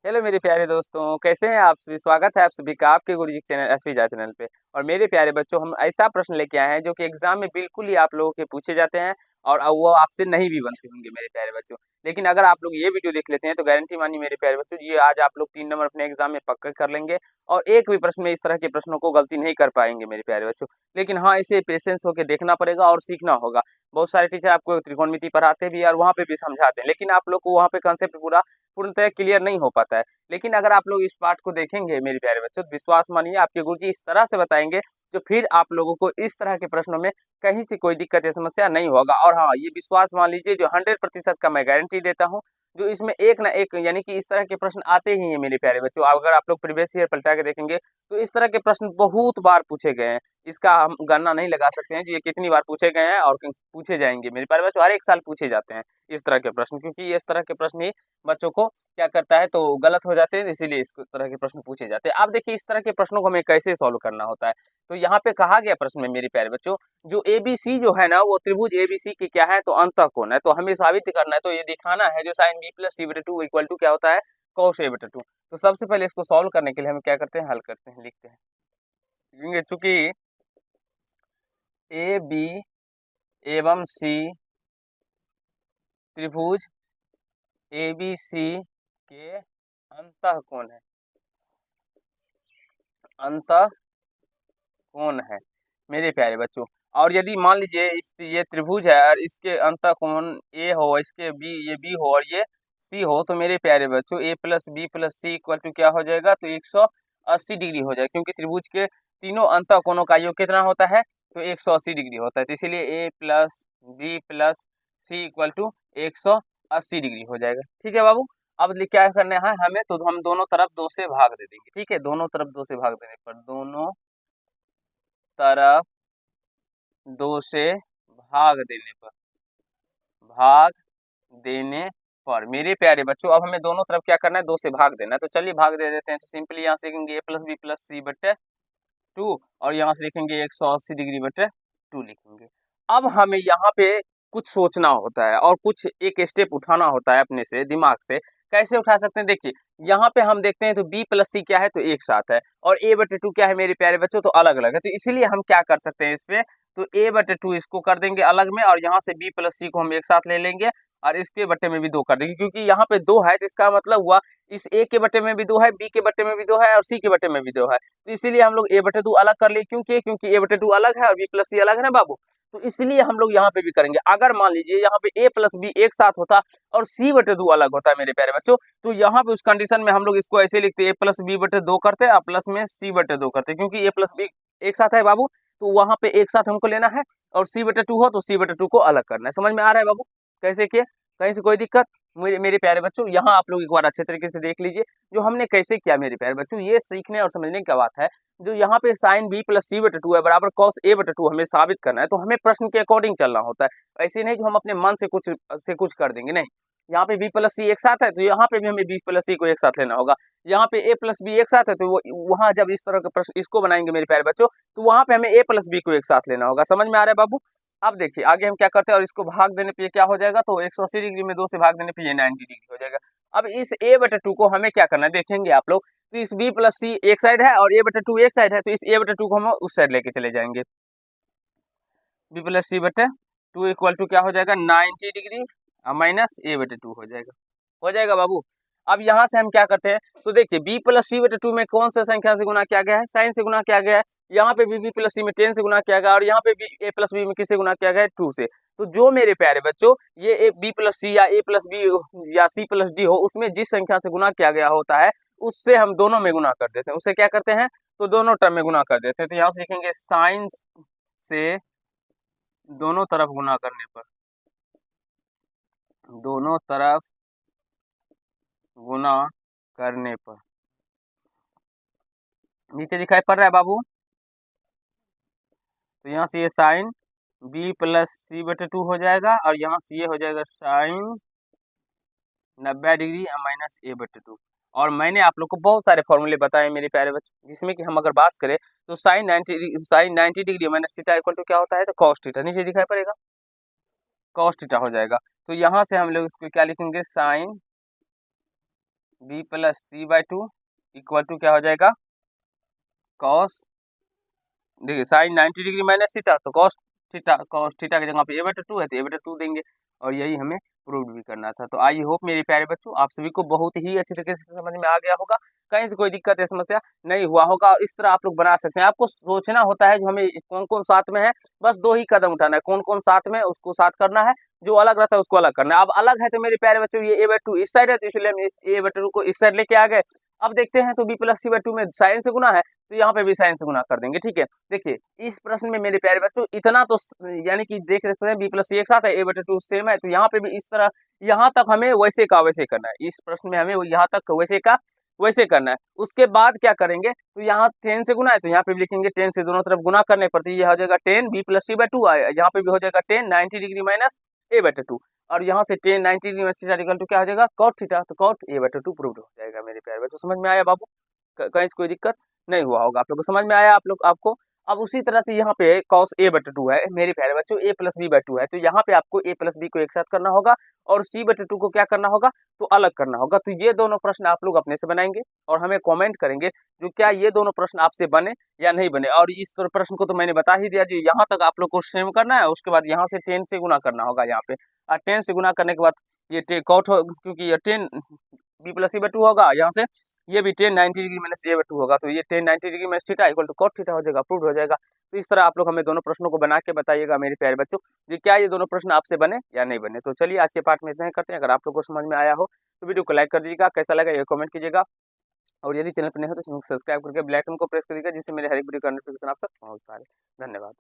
Hello मेरे प्यारे दोस्तों, कैसे हैं आप सभी। स्वागत है आप सभी का आपके गुरुजी के चैनल एसपी जा चैनल पे। और मेरे प्यारे बच्चों, हम ऐसा प्रश्न लेके आए हैं जो कि एग्जाम में बिल्कुल ही आप लोगों के पूछे जाते हैं और वो आपसे नहीं भी बनते होंगे मेरे प्यारे बच्चों। लेकिन अगर आप लोग ये वीडियो देख लेते हैं तो गारंटी मानिए मेरे प्यारे बच्चों, ये आज आप लोग 3 नंबर अपने एग्जाम में पक्का कर लेंगे और एक भी प्रश्न में इस तरह के प्रश्नों को गलती नहीं कर पाएंगे मेरे प्यारे बच्चों। लेकिन हाँ, इसे पेशेंस होकर देखना पड़ेगा और सीखना होगा। बहुत सारे टीचर आपको त्रिकोणमिति पढ़ाते भी हैं और वहाँ पे भी समझाते हैं, लेकिन आप लोग को वहाँ पे कंसेप्ट पूरा पूर्णतः क्लियर नहीं हो पाता है। लेकिन अगर आप लोग इस पाठ को देखेंगे मेरे प्यारे बच्चों, तो विश्वास मानिए आपके गुरुजी इस तरह से बताएंगे तो फिर आप लोगों को इस तरह के प्रश्नों में कहीं से कोई दिक्कत या समस्या नहीं होगा। और हाँ, ये विश्वास मान लीजिए जो 100% का मैं गारंटी देता हूँ, जो इसमें एक ना एक यानी कि इस तरह के प्रश्न आते ही हैं मेरे प्यारे बच्चों। अगर आप लोग प्रीवियस ईयर पलटा के देखेंगे तो इस तरह के प्रश्न बहुत बार पूछे गए हैं। इसका हम गणना नहीं लगा सकते हैं कि ये कितनी बार पूछे गए हैं और पूछे जाएंगे मेरे प्यारे बच्चों। हर एक साल पूछे जाते हैं इस तरह के प्रश्न, क्योंकि ये इस तरह के प्रश्न ही बच्चों को क्या करता है तो गलत हो जाते हैं, इसीलिए इस तरह के प्रश्न पूछे जाते हैं। आप देखिए इस तरह के प्रश्नों को हमें कैसे सॉल्व करना होता है। तो यहाँ पे कहा गया प्रश्न में मेरे प्यारे बच्चों, जो एबीसी जो है ना, वो त्रिभुज एबीसी की क्या है तो अंतःकोण है। तो हमें साबित करना है, तो ये दिखाना है जो साइन बी प्लस सी बटे टू इक्वल टू क्या होता है कॉस ए बटे टू। तो सबसे पहले इसको सॉल्व करने के लिए हम क्या करते हैं, हल करते हैं, लिखते हैं। चूंकि ए बी एवं सी त्रिभुज एबीसी के अंतःकोण है, अंतःकोण है मेरे प्यारे बच्चों। और यदि मान लीजिए इस ये त्रिभुज है और इसके अंतःकोण ए हो, इसके बी ये बी हो और ये सी हो, तो मेरे प्यारे बच्चों A plus B plus C equal to क्या हो जाएगा तो 180 डिग्री हो जाएगा। क्योंकि त्रिभुज के तीनों अंतःकोणों का योग कितना होता है तो 180 डिग्री होता है। तो इसीलिए A plus B plus C equal to 180 degree हो जाएगा। ठीक है बाबू। अब क्या करना है हमें, तो हम दोनों तरफ 2 से भाग दे देंगे। ठीक है, दोनों तरफ 2 से भाग देने पर, दोनों तरफ 2 से भाग देने पर, भाग देने पर मेरे प्यारे बच्चों, अब हमें दोनों तरफ क्या करना है 2 से भाग देना है। तो चलिए भाग दे देते हैं। तो सिंपली यहाँ से लिखेंगे ए प्लस बी प्लस सी बटे टू और यहाँ से लिखेंगे 180 डिग्री बटे टू लिखेंगे। अब हमें यहाँ पे कुछ सोचना होता है और कुछ एक स्टेप उठाना होता है अपने से दिमाग से। कैसे उठा सकते हैं, देखिए यहाँ पे हम देखते हैं तो b प्लस सी क्या है तो एक साथ है और a बटे टू क्या है मेरे प्यारे बच्चों तो अलग अलग है। तो इसीलिए हम क्या कर सकते हैं, इस पे तो a बटे टू इसको कर देंगे अलग में और यहाँ से b प्लस सी को हम एक साथ ले लेंगे और इसके बटे में भी 2 कर देंगे। क्योंकि यहाँ पे 2 है तो इसका मतलब हुआ इस a के बटे में भी 2 है, b के बटे में भी 2 है और c के बटे में भी 2 है। तो इसीलिए हम लोग a बटे टू अलग कर लिए, क्योंकि a बटे टू अलग है और b प्लस सी अलग है ना बाबू। तो इसलिए हम लोग यहाँ पे भी करेंगे। अगर मान लीजिए यहाँ पे a प्लस बी एक साथ होता और c बटे दो अलग होता है मेरे प्यारे बच्चों, तो यहाँ पे उस कंडीशन में हम लोग इसको ऐसे लिखते a प्लस बी बटे दो करते और प्लस में c बटे दो करते, क्योंकि a प्लस बी एक साथ है बाबू। तो वहां पे एक साथ हमको लेना है और c बटे टू हो तो c बटे टू को अलग करना है। समझ में आ रहा है बाबू कैसे किया, कहीं से कोई दिक्कत। मेरे प्यारे बच्चों यहाँ आप लोग एक बार अच्छे तरीके से देख लीजिए जो हमने कैसे किया मेरे प्यारे बच्चों। ये सीखने और समझने की बात है। जो यहाँ पे साइन बी प्लस सी बटे टू है बराबर कॉस ए बटे टू हमें साबित करना है, तो हमें प्रश्न के अकॉर्डिंग चलना होता है। ऐसे नहीं जो हम अपने मन से कुछ कर देंगे, नहीं। यहाँ पे बी प्लस सी एक साथ है तो यहाँ पे भी हमें बी प्लस सी को एक साथ लेना होगा। यहाँ पे ए प्लस बी एक साथ है तो वहाँ जब इस तरह के प्रश्न इसको बनाएंगे मेरे प्यारे बच्चों, तो वहाँ पे हमें ए प्लस बी को एक साथ लेना होगा। समझ में आ रहा है बाबू। अब देखिए आगे हम क्या करते हैं, और इसको भाग देने पे क्या हो जाएगा तो 180 डिग्री में 2 से भाग देने पे ये 90 डिग्री हो जाएगा। अब इस a बटे टू को हमें क्या करना है देखेंगे आप लोग। तो इस b प्लस सी एक साइड है और a बटे टू एक साइड है, तो इस a बटे टू को हम उस साइड लेके चले जाएंगे। b प्लस सी बटे टू इक्वल टू क्या हो जाएगा 90 डिग्री माइनस a बटे टू हो जाएगा बाबू। अब यहाँ से हम क्या करते हैं, तो देखिए b प्लस सी बटे टू में कौन सा संख्या से गुना किया गया है, साइन से गुना किया गया है। यहाँ पे b प्लस सी में 10 से गुना किया गया और यहाँ पे a प्लस बी में किससे गुना किया गया है 2 से। तो जो मेरे प्यारे बच्चों ये b प्लस सी या a प्लस बी या c प्लस डी हो, उसमें जिस संख्या से गुना किया गया होता है उससे हम दोनों में गुना कर देते हैं। उससे क्या करते हैं तो दोनों टर्म में गुना कर देते हैं। तो यहाँ से लिखेंगे साइन से दोनों तरफ गुना करने पर, दोनों तरफ गुना करने पर नीचे दिखाई पड़ रहा है बाबू। तो यहाँ से ये साइन बी प्लस सी बटे टू हो जाएगा और यहाँ से ये हो जाएगा साइन 90 डिग्री माइनस ए बटे टू। और मैंने आप लोग को बहुत सारे फॉर्मूले बताए मेरे प्यारे बच्चे, जिसमें कि हम अगर बात करें तो sine 90 degree minus theta equal to क्या होता है तो कॉस थीटा, नीचे दिखाई पड़ेगा कॉस थीटा हो जाएगा। तो यहाँ से हम लोग इसको क्या लिखेंगे sine B plus C by two equal to क्या हो जाएगा, कॉस, देखिए साइन 90 डिग्री माइनस थीटा, तो कॉस थीटा की जगह पे ए बटा टू है तो ए बटा टू देंगे, और यही हमें प्रूव भी करना था। तो आई होप मेरे प्यारे बच्चों आप सभी को बहुत ही अच्छी तरीके से समझ में आ गया होगा, कहीं से कोई दिक्कत या समस्या नहीं हुआ होगा, और इस तरह आप लोग बना सकते हैं। आपको सोचना होता है जो हमें कौन कौन साथ में है, बस 2 ही कदम उठाना है, कौन कौन साथ में है उसको साथ करना है, जो अलग रहता है उसको अलग करना है। अब अलग है तो मेरे प्यारे बच्चों ये ए बटा टू इस साइड है, तो इसलिए हम इस ए बटा टू को इस साइड लेके आ गए। अब देखते हैं तो बी प्लस सी बटा टू में साइन से गुना है, तो यहाँ पे भी साइन से गुना कर देंगे, ठीक है। देखिए इस प्रश्न में मेरे प्यारे बच्चों इतना तो यानी कि देख सकते हैं बी प्लस सी एक साथ है, ए बटा टू सेम है, तो यहाँ पे भी इस तरह यहाँ तक हमें वैसे का वैसे करना है। इस प्रश्न में हमें यहाँ तक वैसे का वैसे करना है। उसके बाद क्या करेंगे, तो यहाँ 10 से गुना है तो यहाँ पे भी लिखेंगे 10 से, दोनों तरफ गुना करने पर तो ये हो जाएगा 10 B plus C by two आएगा, यहाँ पे भी हो जाएगा 10 90 डिग्री माइनस ए बटा टू, और यहाँ से 10 90 degree minus theta equal to क्या हो जाएगा, कॉट थीटा, तो कॉट ए बटा टू प्रूव्ड हो जाएगा मेरे प्यारे बच्चों। समझ में आया बाबू, कहीं से कोई दिक्कत नहीं हुआ होगा, आप लोग को समझ में आया, आप लोग आपको। अब उसी तरह से यहाँ पे cos a बटा टू है मेरे प्यारे बच्चों, a प्लस बी बटा टू है, तो यहाँ पे आपको a प्लस बी को एक साथ करना होगा और c बटा टू को क्या करना होगा, तो अलग करना होगा। तो ये दोनों प्रश्न आप लोग अपने से बनाएंगे और हमें कमेंट करेंगे जो क्या ये दोनों प्रश्न आपसे बने या नहीं बने। और इस तरह प्रश्न को तो मैंने बता ही दिया, जो यहाँ तक आप लोग को सेम करना है, उसके बाद यहाँ से 10 से गुना करना होगा यहाँ पे, और 10 से गुना करने के बाद ये कॉट हो, क्योंकि ये 10 बी प्लस सी बटा टू होगा, यहाँ से ये भी 10 90 डिग्री माइनस ए बटा टू होगा, तो ये 10 90 degree minus theta equal to cot theta हो जाएगा, प्रूव हो जाएगा। तो इस तरह आप लोग हमें दोनों प्रश्नों को बना के बताइएगा मेरे प्यारे बच्चों, कि क्या ये दोनों प्रश्न आपसे बने या नहीं बने। तो चलिए आज के पार्ट में इतना ही करते हैं। अगर आप लोग को समझ में आया हो तो वीडियो को लाइक कर दीजिएगा, कैसा लगा ये कमेंट कीजिएगा, और यदि चैनल पर नहीं हो तो चैनल को सब्सक्राइब करके बेल आइकन को प्रेस करिएगा, जिससे मेरे हर एक वीडियो का नोटिफिकेशन आप तक पहुंचता है। धन्यवाद।